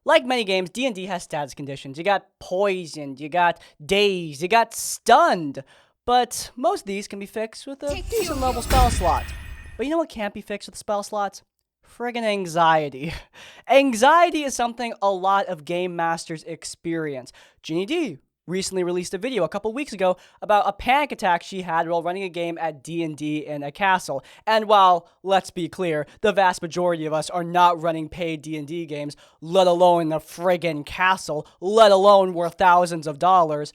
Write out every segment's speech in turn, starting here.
Like many games, D&D has status conditions. You got poisoned, you got dazed, you got stunned. But most of these can be fixed with a decent level spell slot. But you know what can't be fixed with spell slots? Friggin' anxiety. Anxiety is something a lot of game masters experience. Ginny D recently released a video a couple weeks ago about a panic attack she had while running a game at D&D in a castle. And while, let's be clear, the vast majority of us are not running paid D&D games, let alone the friggin' castle, let alone worth thousands of dollars,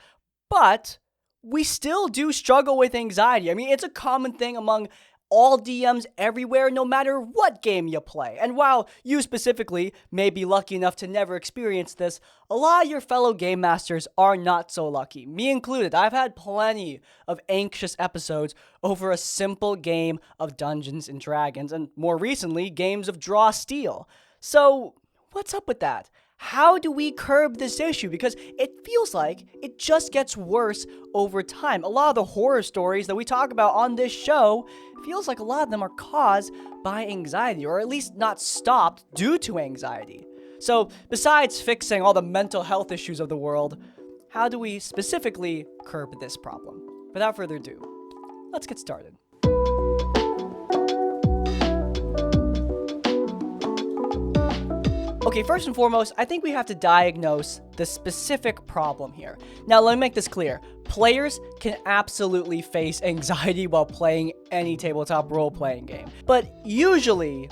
but we still do struggle with anxiety. I mean, it's a common thing among all DMs everywhere, no matter what game you play. And while you specifically may be lucky enough to never experience this, a lot of your fellow game masters are not so lucky, me included. I've had plenty of anxious episodes over a simple game of Dungeons and Dragons, and more recently, games of Draw Steel. So, what's up with that? How do we curb this issue? Because it feels like it just gets worse over time. A lot of the horror stories that we talk about on this show feels like a lot of them are caused by anxiety, or at least not stopped due to anxiety. So besides fixing all the mental health issues of the world, how do we specifically curb this problem? Without further ado, let's get started. Okay, first and foremost, I think we have to diagnose the specific problem here. Now, let me make this clear. Players can absolutely face anxiety while playing any tabletop role-playing game. But usually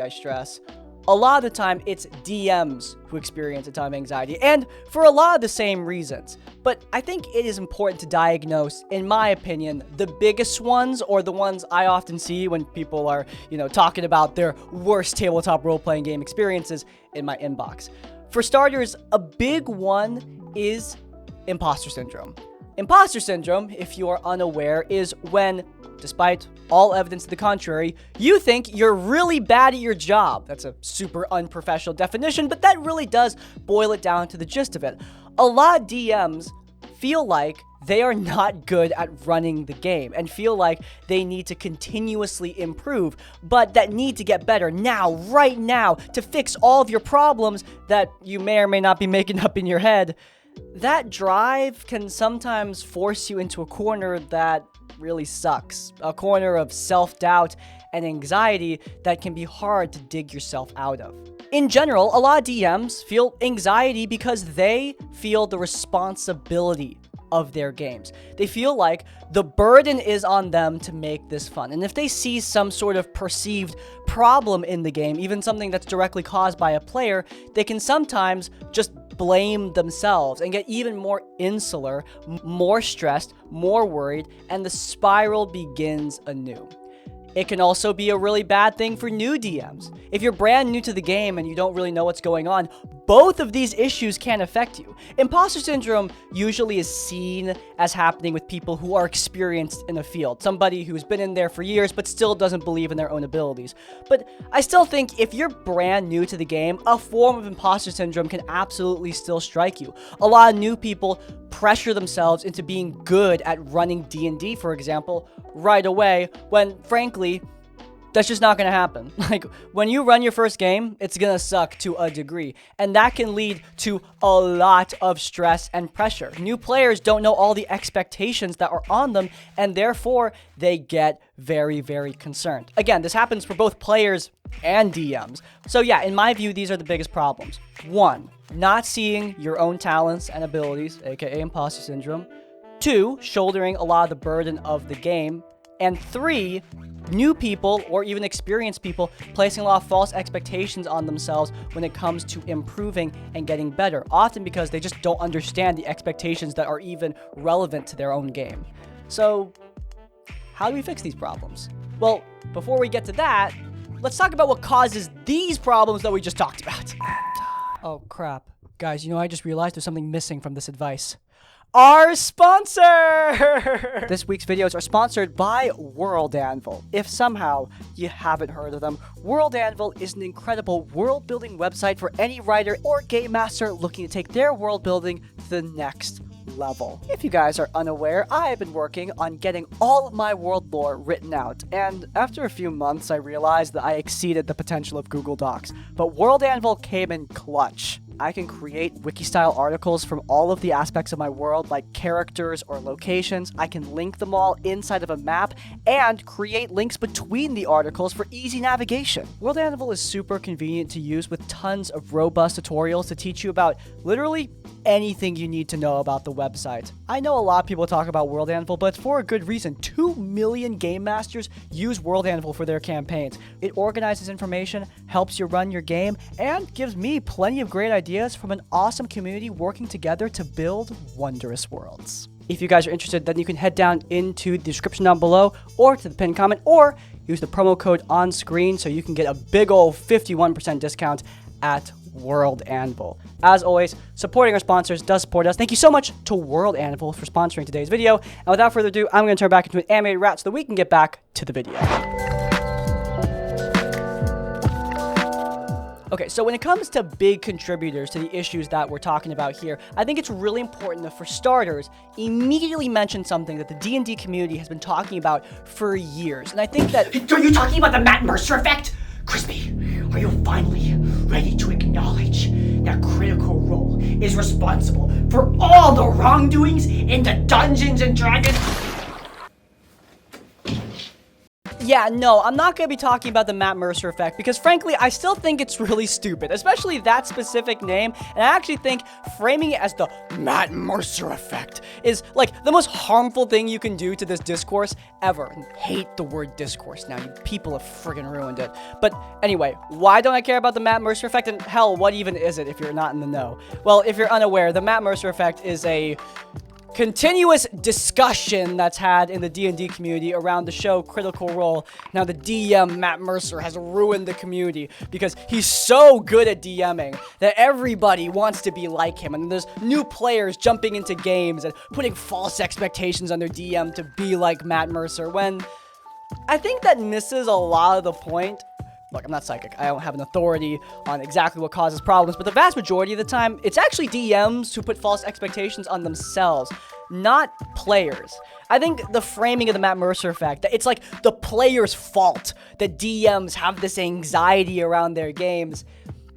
I stress, a lot of the time it's DMs who experience a ton of anxiety, and for a lot of the same reasons. But I think it is important to diagnose, in my opinion, the biggest ones, or the ones I often see when people are, talking about their worst tabletop role-playing game experiences in my inbox. For starters, a big one is imposter syndrome. Imposter syndrome, if you are unaware, is when, despite all evidence to the contrary, you think you're really bad at your job. That's a super unprofessional definition, but that really does boil it down to the gist of it. A lot of DMs feel like they are not good at running the game and feel like they need to continuously improve, but that need to get better now, right now, to fix all of your problems that you may or may not be making up in your head. That drive can sometimes force you into a corner that really sucks. A corner of self-doubt and anxiety that can be hard to dig yourself out of. In general, a lot of DMs feel anxiety because they feel the responsibility of their games. They feel like the burden is on them to make this fun. And if they see some sort of perceived problem in the game, even something that's directly caused by a player, they can sometimes just blame themselves and get even more insular, more stressed, more worried, and the spiral begins anew. It can also be a really bad thing for new DMs. If you're brand new to the game and you don't really know what's going on, both of these issues can affect you. Imposter syndrome usually is seen as happening with people who are experienced in a field. Somebody who's been in there for years but still doesn't believe in their own abilities. But I still think if you're brand new to the game, a form of imposter syndrome can absolutely still strike you. A lot of new people pressure themselves into being good at running D&D, for example, right away, when frankly, that's just not going to happen. Like, when you run your first game, it's going to suck to a degree, and that can lead to a lot of stress and pressure. New players don't know all the expectations that are on them, and therefore, they get very, very concerned. Again, this happens for both players and DMs. So yeah, in my view, these are the biggest problems. 1, not seeing your own talents and abilities, aka imposter syndrome. 2, shouldering a lot of the burden of the game. And 3, new people or even experienced people placing a lot of false expectations on themselves when it comes to improving and getting better, often because they just don't understand the expectations that are even relevant to their own game. So, how do we fix these problems? Well, before we get to that, let's talk about what causes these problems that we just talked about. Oh crap. Guys, I just realized there's something missing from this advice. Our sponsor! This week's videos are sponsored by World Anvil. If somehow you haven't heard of them, World Anvil is an incredible world-building website for any writer or game master looking to take their world building to the next level. If you guys are unaware, I've been working on getting all of my world lore written out, and after a few months I realized that I exceeded the potential of Google Docs, but World Anvil came in clutch. I can create wiki-style articles from all of the aspects of my world, like characters or locations. I can link them all inside of a map, and create links between the articles for easy navigation. World Anvil is super convenient to use with tons of robust tutorials to teach you about literally anything you need to know about the website. I know a lot of people talk about World Anvil, but it's for a good reason. 2 million game masters use World Anvil for their campaigns. It organizes information, helps you run your game, and gives me plenty of great ideas from an awesome community working together to build wondrous worlds. If you guys are interested, then you can head down into the description down below or to the pinned comment, or use the promo code on screen so you can get a big ol' 51% discount at World Anvil. As always, supporting our sponsors does support us. Thank you so much to World Anvil for sponsoring today's video. And without further ado, I'm going to turn back into an animated rat so that we can get back to the video. Okay, so when it comes to big contributors to the issues that we're talking about here, I think it's really important to, for starters, immediately mention something that the D&D community has been talking about for years. And I think that... Are you talking about the Matt Mercer effect? Crispy, are you finally ready to acknowledge that Critical Role is responsible for all the wrongdoings in the Dungeons and Dragons? Yeah, no, I'm not going to be talking about the Matt Mercer effect because, frankly, I still think it's really stupid, especially that specific name, and I actually think framing it as the Matt Mercer effect is, like, the most harmful thing you can do to this discourse ever. I hate the word discourse now. You people have friggin' ruined it. But anyway, why don't I care about the Matt Mercer effect? And hell, what even is it if you're not in the know? Well, if you're unaware, the Matt Mercer effect is a continuous discussion that's had in the D&D community around the show Critical Role. Now, the DM, Matt Mercer, has ruined the community because he's so good at DMing that everybody wants to be like him. And there's new players jumping into games and putting false expectations on their DM to be like Matt Mercer, when I think that misses a lot of the point. Look, I'm not psychic. I don't have an authority on exactly what causes problems, but the vast majority of the time, it's actually DMs who put false expectations on themselves, not players. I think the framing of the Matt Mercer effect, that it's like the player's fault that DMs have this anxiety around their games,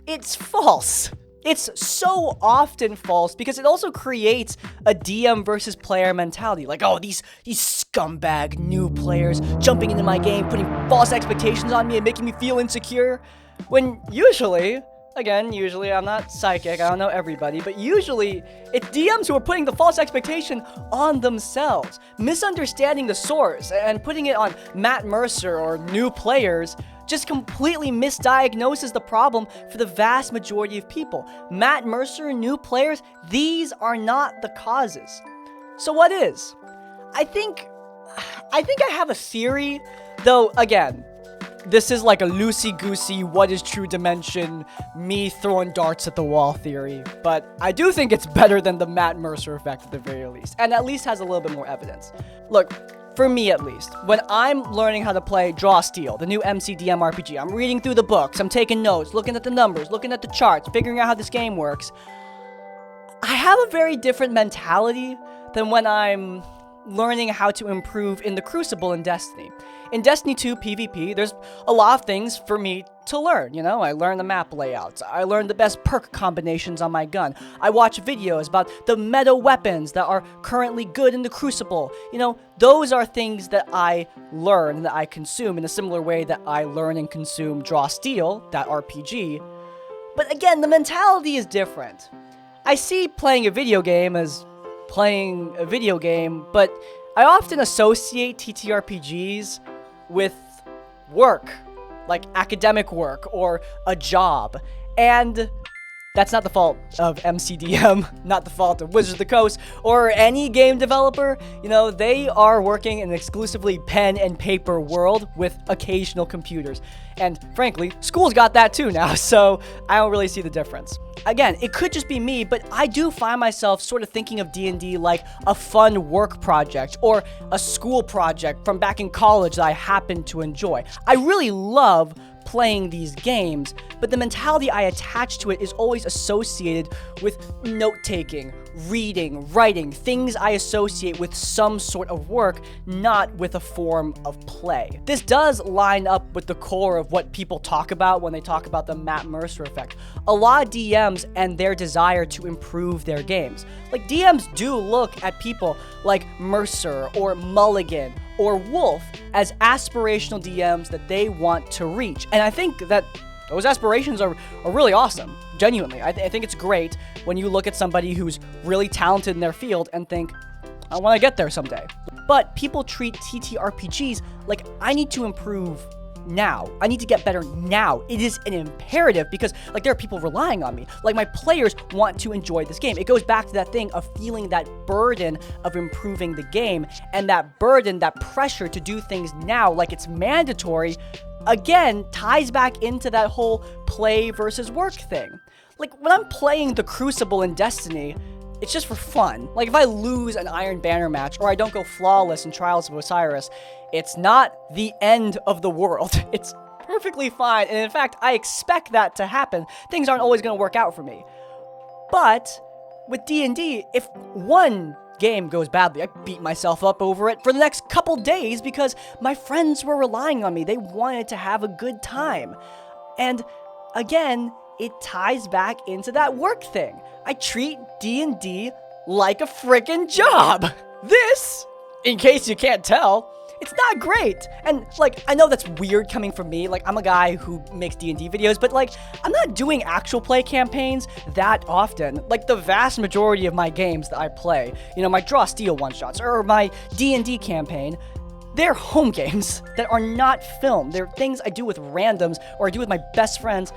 it's false. It's so often false because it also creates a DM versus player mentality. Like, oh, these scumbag new players jumping into my game, putting false expectations on me and making me feel insecure. When usually, I'm not psychic, I don't know everybody, but usually it's DMs who are putting the false expectation on themselves, misunderstanding the source and putting it on Matt Mercer or new players. Just completely misdiagnoses the problem for the vast majority of people. Matt Mercer and new players, these are not the causes. So what is? I think I have a theory, though, again, this is like a loosey-goosey, what is true dimension, me throwing darts at the wall theory, but I do think it's better than the Matt Mercer effect at the very least, and at least has a little bit more evidence. Look, for me at least, when I'm learning how to play Draw Steel, the new MCDM RPG, I'm reading through the books, I'm taking notes, looking at the numbers, looking at the charts, figuring out how this game works, I have a very different mentality than when I'm learning how to improve in the Crucible in Destiny. In Destiny 2 PvP, there's a lot of things for me to learn, you know? I learn the map layouts, I learn the best perk combinations on my gun, I watch videos about the meta weapons that are currently good in the Crucible. You know, those are things that I learn and that I consume in a similar way that I learn and consume Draw Steel, that RPG. But again, the mentality is different. I see playing a video game as playing a video game, but I often associate TTRPGs with work, like academic work or a job, and that's not the fault of MCDM, not the fault of Wizards of the Coast, or any game developer. You know, they are working in an exclusively pen and paper world with occasional computers. And frankly, school's got that too now, so I don't really see the difference. Again, it could just be me, but I do find myself sort of thinking of D&D like a fun work project or a school project from back in college that I happen to enjoy. I really love playing these games, but the mentality I attach to it is always associated with note-taking, reading, writing, things I associate with some sort of work, not with a form of play. This does line up with the core of what people talk about when they talk about the Matt Mercer effect. A lot of DMs and their desire to improve their games. Like, DMs do look at people like Mercer or Mulligan or Wolf as aspirational DMs that they want to reach. And I think that those aspirations are really awesome. Genuinely. I think it's great when you look at somebody who's really talented in their field and think, I want to get there someday. But people treat TTRPGs like, I need to improve now. I need to get better now. It is an imperative because, like, there are people relying on me. Like, my players want to enjoy this game. It goes back to that thing of feeling that burden of improving the game, and that burden, that pressure to do things now like it's mandatory, again, ties back into that whole play versus work thing. Like, when I'm playing the Crucible in Destiny, it's just for fun. Like, if I lose an Iron Banner match, or I don't go flawless in Trials of Osiris, it's not the end of the world. It's perfectly fine, and in fact, I expect that to happen. Things aren't always going to work out for me. But with D&D, if one game goes badly, I beat myself up over it for the next couple days because my friends were relying on me. They wanted to have a good time. And again, it ties back into that work thing. I treat D&D like a frickin' job. This, in case you can't tell, it's not great. And, like, I know that's weird coming from me. Like, I'm a guy who makes D&D videos, but, like, I'm not doing actual play campaigns that often. Like, the vast majority of my games that I play, you know, my Draw Steel one-shots, or my D&D campaign, they're home games that are not filmed. They're things I do with randoms, or I do with my best friends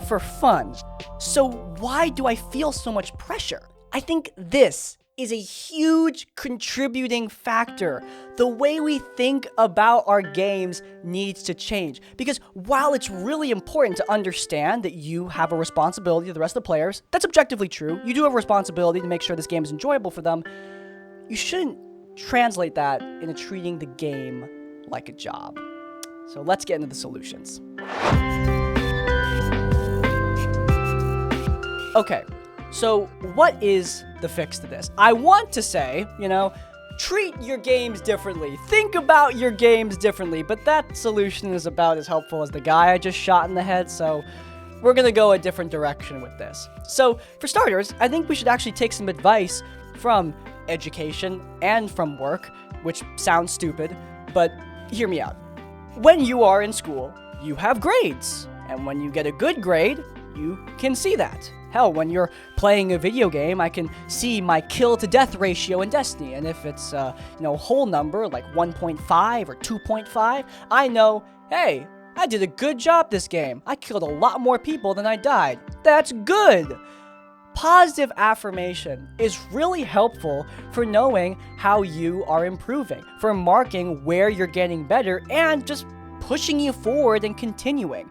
for fun. So why do I feel so much pressure? I think this is a huge contributing factor. The way we think about our games needs to change. Because while it's really important to understand that you have a responsibility to the rest of the players, that's objectively true. You do have a responsibility to make sure this game is enjoyable for them. You shouldn't translate that into treating the game like a job. So let's get into the solutions. Okay, so what is the fix to this? I want to say, you know, treat your games differently. Think about your games differently, but that solution is about as helpful as the guy I just shot in the head, so we're gonna go a different direction with this. So, for starters, I think we should actually take some advice from education and from work, which sounds stupid, but hear me out. When you are in school, you have grades, and when you get a good grade, you can see that. Hell, when you're playing a video game, I can see my kill-to-death ratio in Destiny, and if it's a whole number, like 1.5 or 2.5, I know, hey, I did a good job this game. I killed a lot more people than I died. That's good! Positive affirmation is really helpful for knowing how you are improving, for marking where you're getting better, and just pushing you forward and continuing.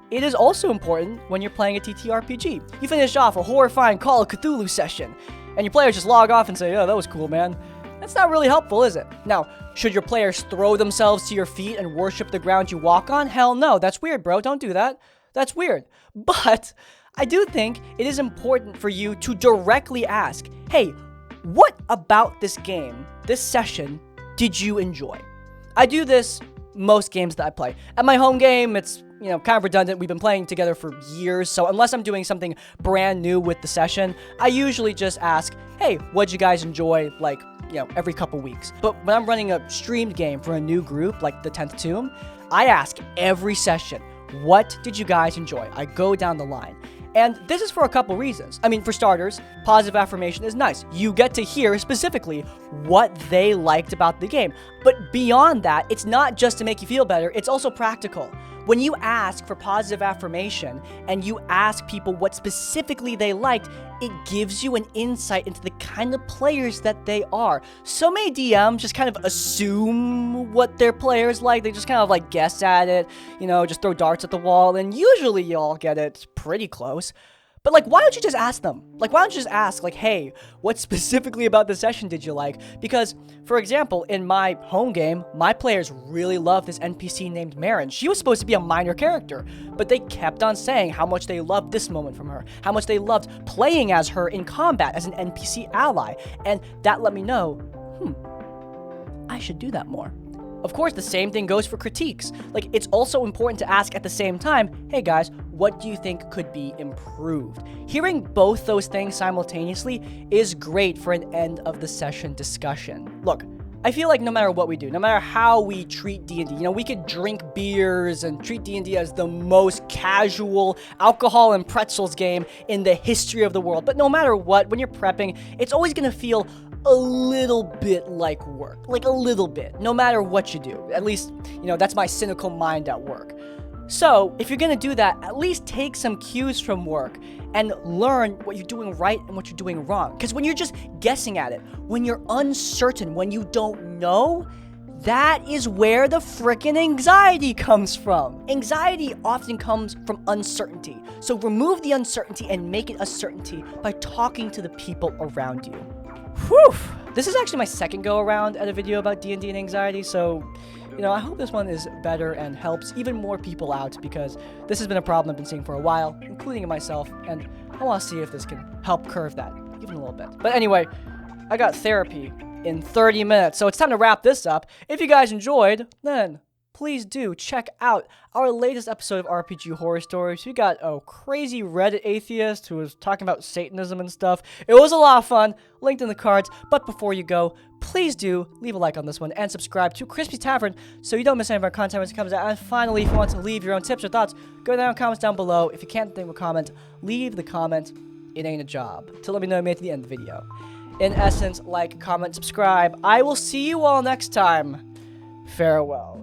It is also important when you're playing a TTRPG. You finish off a horrifying Call of Cthulhu session, and your players just log off and say, oh, that was cool, man. That's not really helpful, is it? Now, should your players throw themselves to your feet and worship the ground you walk on? Hell no, that's weird, bro. Don't do that. That's weird. But I do think it is important for you to directly ask, hey, what about this game, this session, did you enjoy? I do this most games that I play. At my home game, it's kind of redundant. We've been playing together for years, so unless I'm doing something brand new with the session, I usually just ask, hey, what'd you guys enjoy, like, every couple weeks. But when I'm running a streamed game for a new group, like the 10th Tomb, I ask every session, what did you guys enjoy? I go down the line. And this is for a couple reasons. I mean, for starters, positive affirmation is nice. You get to hear specifically what they liked about the game. But beyond that, it's not just to make you feel better, it's also practical. When you ask for positive affirmation and you ask people what specifically they liked, it gives you an insight into the kind of players that they are. So many DMs just kind of assume what their players like. They just kind of like guess at it, just throw darts at the wall, and usually y'all get it pretty close. But like, why don't you just ask them? Like, why don't you just ask, like, hey, what specifically about the session did you like? Because, for example, in my home game, my players really loved this NPC named Marin. She was supposed to be a minor character, but they kept on saying how much they loved this moment from her, how much they loved playing as her in combat as an NPC ally, and that let me know, I should do that more. Of course, the same thing goes for critiques. Like, it's also important to ask at the same time, hey guys, what do you think could be improved? Hearing both those things simultaneously is great for an end of the session discussion. Look, I feel like no matter what we do, no matter how we treat D&D, you know, we could drink beers and treat D&D as the most casual alcohol and pretzels game in the history of the world. But no matter what, when you're prepping, it's always going to feel a little bit like work, like a little bit, no matter what you do. At least, you know, that's my cynical mind at work. So if you're gonna do that, at least take some cues from work and learn what you're doing right and what you're doing wrong. Because when you're just guessing at it, when you're uncertain, when you don't know, that is where the frickin' anxiety comes from. Anxiety often comes from uncertainty. So remove the uncertainty and make it a certainty by talking to the people around you. Whew! This is actually my second go around at a video about D&D and anxiety, so, you know, I hope this one is better and helps even more people out, because this has been a problem I've been seeing for a while, including in myself, and I want to see if this can help curve that, even a little bit. But anyway, I got therapy in 30 minutes, so it's time to wrap this up. If you guys enjoyed, then please do check out our latest episode of RPG Horror Stories. We got a crazy Reddit atheist who was talking about Satanism and stuff. It was a lot of fun, linked in the cards. But before you go, please do leave a like on this one and subscribe to Crispy Tavern so you don't miss any of our content when it comes out. And finally, if you want to leave your own tips or thoughts, go down in the comments down below. If you can't think of a comment, leave the comment. It ain't a job. To let me know you made it to the end of the video. In essence, like, comment, subscribe. I will see you all next time. Farewell.